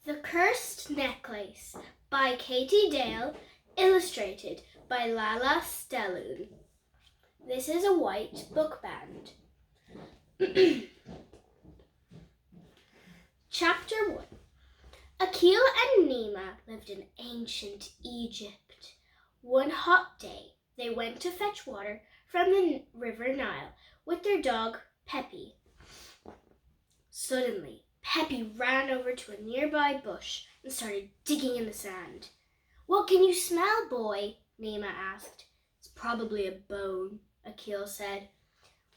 The Cursed Necklace by Katie Dale, illustrated by Lala Stellun. This is a white bookband. Chapter 1. Akil and Nima lived in ancient Egypt. One hot day, they went to fetch water from the river Nile with their dog, Peppy. Suddenly, Peppy ran over to a nearby bush and started digging in the sand. "What can you smell, boy?" Nima asked. "It's probably a bone," Akil said.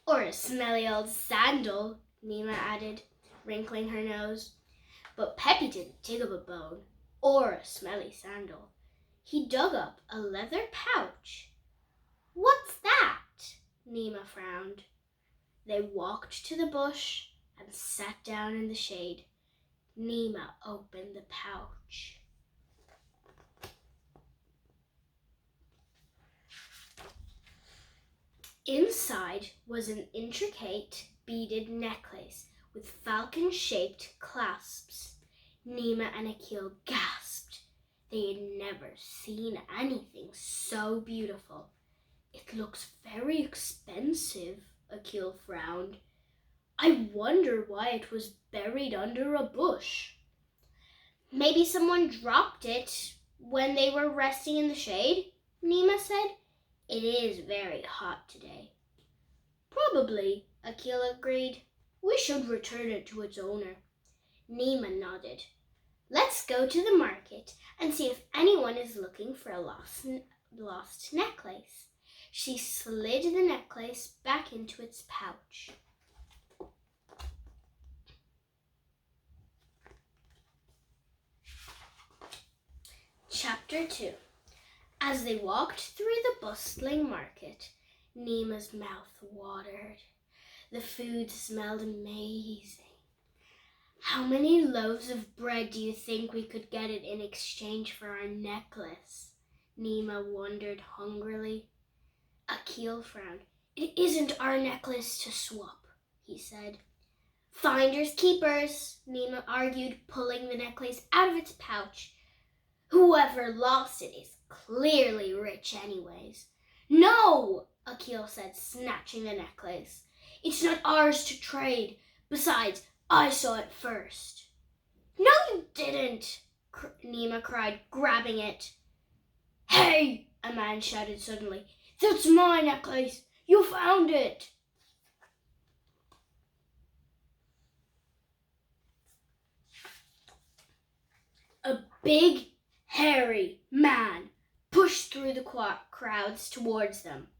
"Or a smelly old sandal," Nima added, wrinkling her nose. But Peppy didn't dig up a bone or a smelly sandal. He dug up a leather pouch. "What's that?" Nima frowned. They walked to the bush and sat down in the shade. Nima opened the pouch. Inside was an intricate beaded necklace with falcon-shaped clasps. Nima and Akil gasped. They had never seen anything so beautiful. "It looks very expensive," Akil frowned. "I wonder why it was buried under a bush." "Maybe someone dropped it when they were resting in the shade," Nima said. "It is very hot today." "Probably," Akil agreed. "We should return it to its owner." Nima nodded. "Let's go to the market and see if anyone is looking for a lost necklace." She slid the necklace back into its pouch. Chapter 2. As they walked through the bustling market, Nima's mouth watered. The food smelled amazing. "How many loaves of bread do you think we could get it in exchange for our necklace?" Nima wondered hungrily. Akil frowned. "It isn't our necklace to swap," he said. "Finders keepers," Nima argued, pulling the necklace out of its pouch. "Whoever lost it is clearly rich anyways." "No," Akil said, snatching the necklace. "It's not ours to trade. Besides, I saw it first." "No, you didn't," Nima cried, grabbing it. "Hey!" a man shouted suddenly. "That's my necklace. You found it." A big, hairy man pushed through the crowds towards them.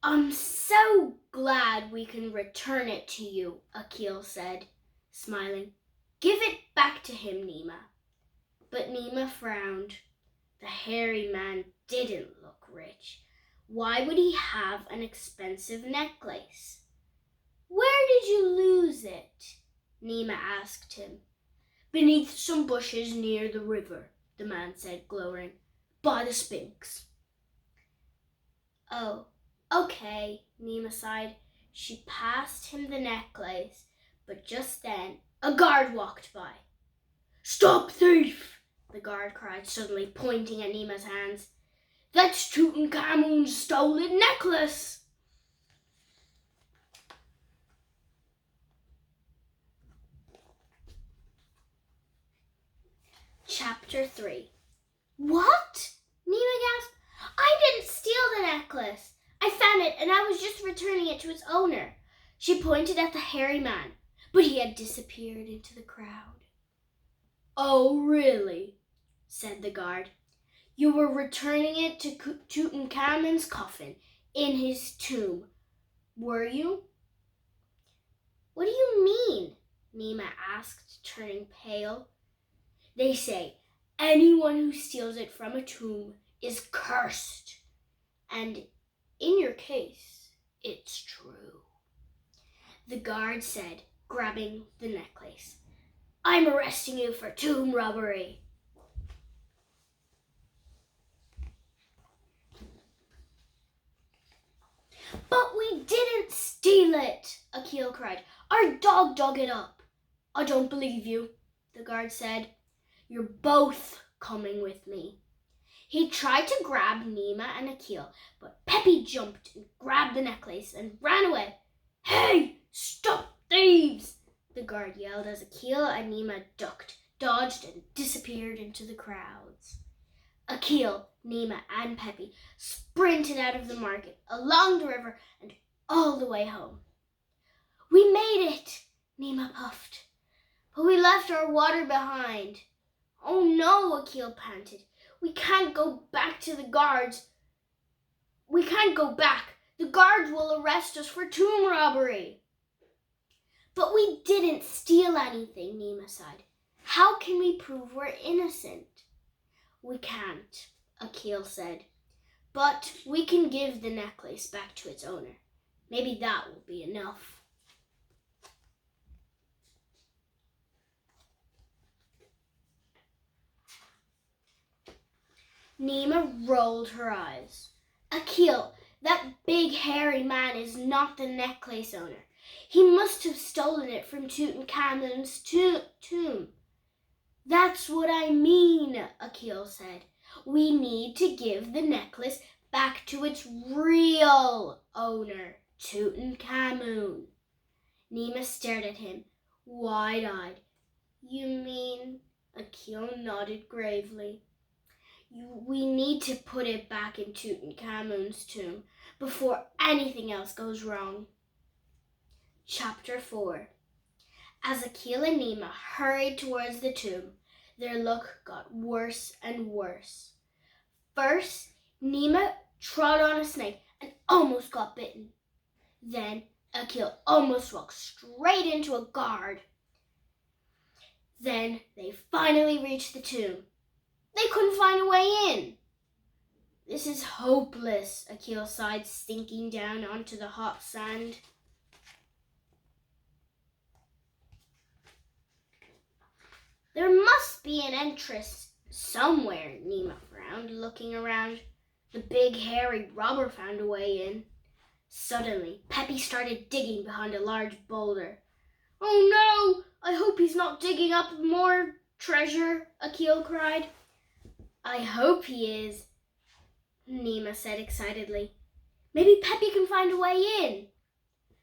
"I'm so glad we can return it to you," Akil said, smiling. "Give it back to him, Nima." But Nima frowned. The hairy man didn't look rich. Why would he have an expensive necklace? "Where did you lose it?" Nima asked him. "Beneath some bushes near the river," the man said, glowering. "By the Sphinx." "Oh, okay," Nima sighed. She passed him the necklace, but just then a guard walked by. "Stop, thief!" the guard cried suddenly, pointing at Nima's hands. "That's Tutankhamun's stolen necklace!" Chapter 3. "What?" Nima gasped. "I didn't steal the necklace. I found it and I was just returning it to its owner." She pointed at the hairy man, but he had disappeared into the crowd. "Oh, really?" said the guard. "You were returning it to Tutankhamun's coffin in his tomb, were you?" "What do you mean?" Nima asked, turning pale. "They say anyone who steals it from a tomb is cursed. And in your case, it's true," the guard said, grabbing the necklace. "I'm arresting you for tomb robbery." "But we didn't steal it," Akil cried. "Our dog dug it up." "I don't believe you," the guard said. You're both coming with me. He tried to grab Nima and Akil, but Peppy jumped and grabbed the necklace and ran away. Hey, stop thieves! The guard yelled as Akil and Nima ducked, dodged, and disappeared into the crowds. Akil, Nima, and Peppy sprinted out of the market, along the river, and all the way home. We made it, Nima puffed, but we left our water behind. Oh no, Akil panted. We can't go back to the guards. We can't go back. The guards will arrest us for tomb robbery. But we didn't steal anything, Nima sighed. How can we prove we're innocent? We can't, Akil said. But we can give the necklace back to its owner. Maybe that will be enough. Nima rolled her eyes. Akil, that big hairy man is not the necklace owner. He must have stolen it from Tutankhamun's tomb. That's what I mean, Akil said. We need to give the necklace back to its real owner, Tutankhamun. Nima stared at him, wide-eyed. You mean? Akil nodded gravely. We need to put it back in Tutankhamun's tomb before anything else goes wrong. Chapter 4. As Akil and Nima hurried towards the tomb, their luck got worse and worse. First, Nima trod on a snake and almost got bitten. Then, Akil almost walked straight into a guard. Then, they finally reached the tomb. They couldn't find a way in. This is hopeless, Akil sighed, sinking down onto the hot sand. There must be an entrance somewhere, Nima frowned, looking around. The big hairy robber found a way in. Suddenly, Peppy started digging behind a large boulder. Oh no! I hope he's not digging up more treasure, Akil cried. I hope he is, Nima said excitedly. Maybe Peppy can find a way in.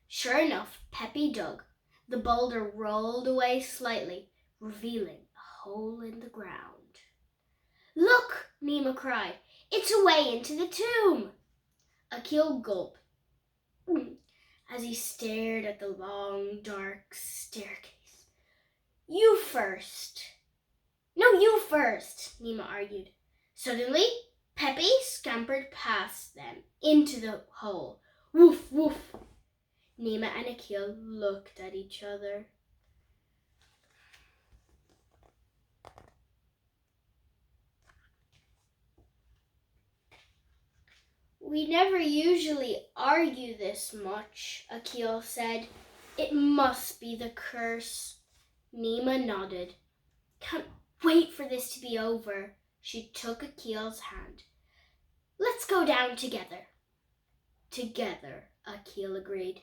Sure enough, Peppy dug. The boulder rolled away slightly, revealing a hole in the ground. Look, Nima cried. It's a way into the tomb. Akil gulped as he stared at the long, dark staircase. You first. No, you first, Nima argued. Suddenly, Peppy scampered past them into the hole. Woof, woof. Nima and Akil looked at each other. We never usually argue this much, Akil said. It must be the curse. Nima nodded. Can't wait for this to be over. She took Akil's hand. Let's go down together. Together, Akil agreed.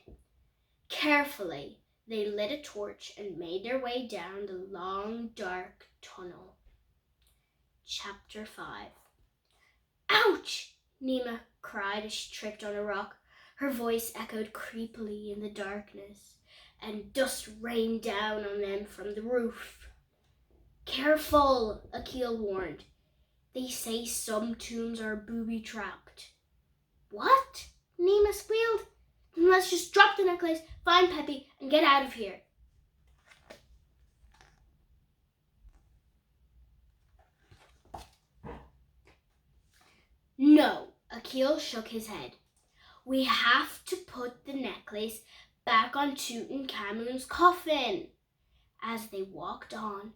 Carefully, they lit a torch and made their way down the long, dark tunnel. Chapter 5. Ouch! Nima cried as she tripped on a rock. Her voice echoed creepily in the darkness, and dust rained down on them from the roof. Careful, Akil warned. They say some tombs are booby-trapped. What? Nima squealed. Then let's just drop the necklace, find Peppy, and get out of here. No, Akil shook his head. We have to put the necklace back on Tutankhamun's coffin. As they walked on,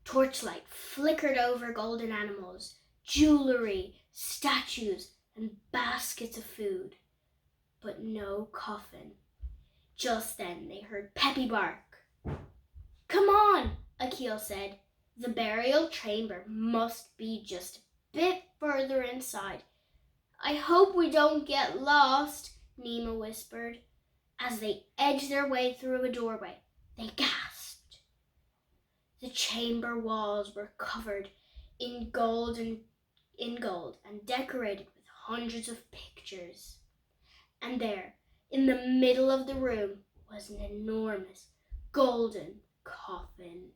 torchlight flickered over golden animals, jewelry, statues, and baskets of food. But no coffin. Just then they heard Peppy bark. Come on, Akil said. The burial chamber must be just a bit further inside. I hope we don't get lost, Nima whispered. As they edged their way through a doorway, they gasped. The chamber walls were covered in gold and decorated with hundreds of pictures. And there, in the middle of the room, was an enormous golden coffin.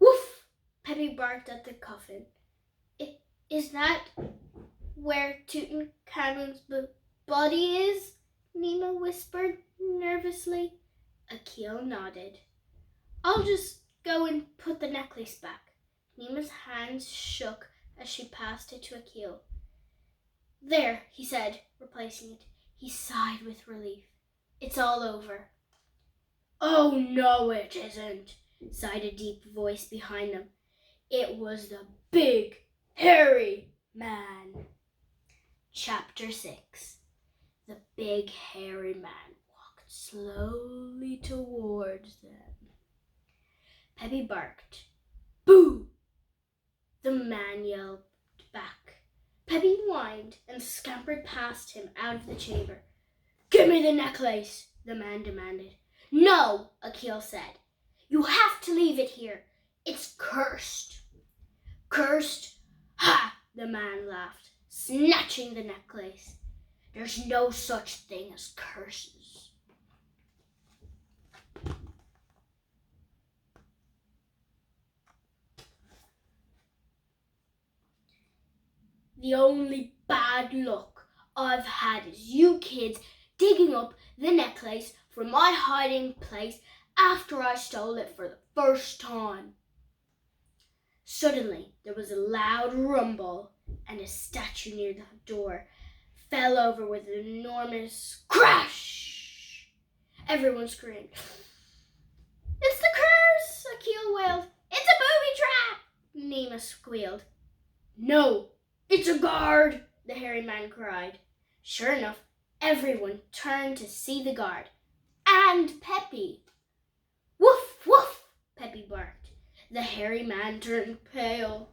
Woof! Peppy barked at the coffin. Is that where Tutankhamun's body is? Nima whispered nervously. Akil nodded. I'll just go and put the necklace back. Nima's hands shook as she passed it to Akil. There, he said, replacing it. He sighed with relief. It's all over. Oh, no, it isn't, sighed a deep voice behind them. It was the big, hairy man. Chapter 6. The big, hairy man walked slowly towards them. Peppy barked. Boo! The man yelled back. Peppy whined and scampered past him out of the chamber. Give me the necklace, the man demanded. No, Akil said. You have to leave it here. It's cursed. Cursed? Ha! The man laughed, snatching the necklace. There's no such thing as curses. The only bad luck I've had is you kids digging up the necklace from my hiding place after I stole it for the first time. Suddenly, there was a loud rumble, and a statue near the door fell over with an enormous crash. Everyone screamed. It's the curse, Akil wailed. It's a booby trap, Nima squealed. No, it's a guard, the hairy man cried. Sure enough, everyone turned to see the guard. And Peppy. Woof, woof, Peppy barked. The hairy man turned pale.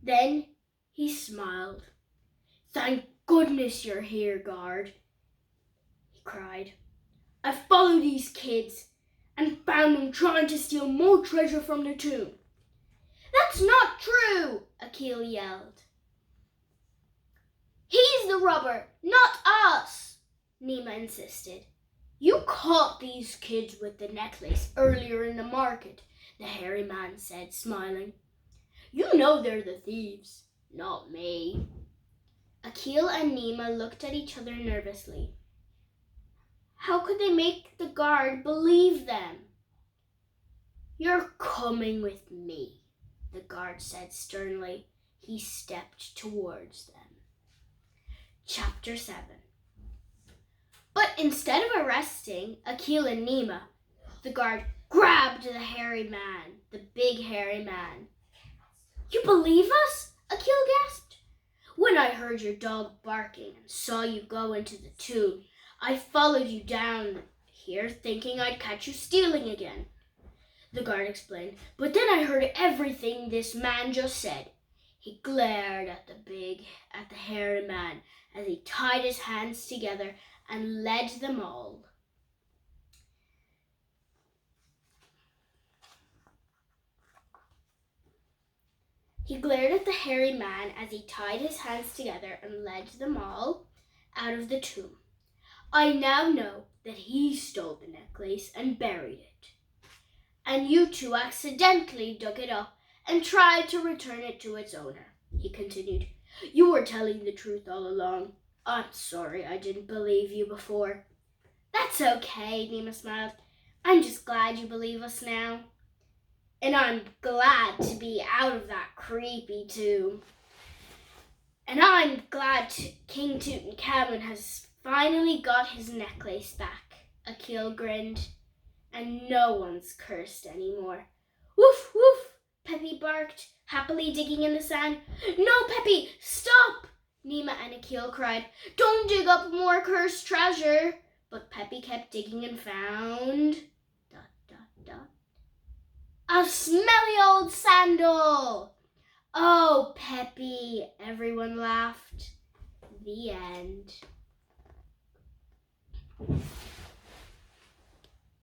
Then he smiled. Thank goodness you're here, guard, he cried. I followed these kids and found them trying to steal more treasure from the tomb. That's not true, Akil yelled. He's the robber, not us, Nima insisted. You caught these kids with the necklace earlier in the market, the hairy man said, smiling. You know they're the thieves, not me. Akil and Nima looked at each other nervously. How could they make the guard believe them? You're coming with me, the guard said sternly. He stepped towards them. Chapter 7. But instead of arresting Akil and Nima, the guard grabbed the big hairy man. You believe us? Akil gasped. When I heard your dog barking and saw you go into the tomb, I followed you down here thinking I'd catch you stealing again, the guard explained. But then I heard everything this man just said. He glared at the hairy man as he tied his hands together and led them all. He glared at the hairy man as he tied his hands together and led them all out of the tomb. I now know that he stole the necklace and buried it. And you two accidentally dug it up and tried to return it to its owner, he continued. You were telling the truth all along. I'm sorry I didn't believe you before. That's okay, Nima smiled. I'm just glad you believe us now. And I'm glad to be out of that creepy tomb. And I'm glad King Tutankhamun has finally got his necklace back, Akil grinned. And no one's cursed anymore. Woof, woof, Peppy barked, happily digging in the sand. No, Peppy, stop, Nima and Akil cried. Don't dig up more cursed treasure. But Peppy kept digging and found... ... a smelly old sandal! Oh, Peppy, everyone laughed. The end.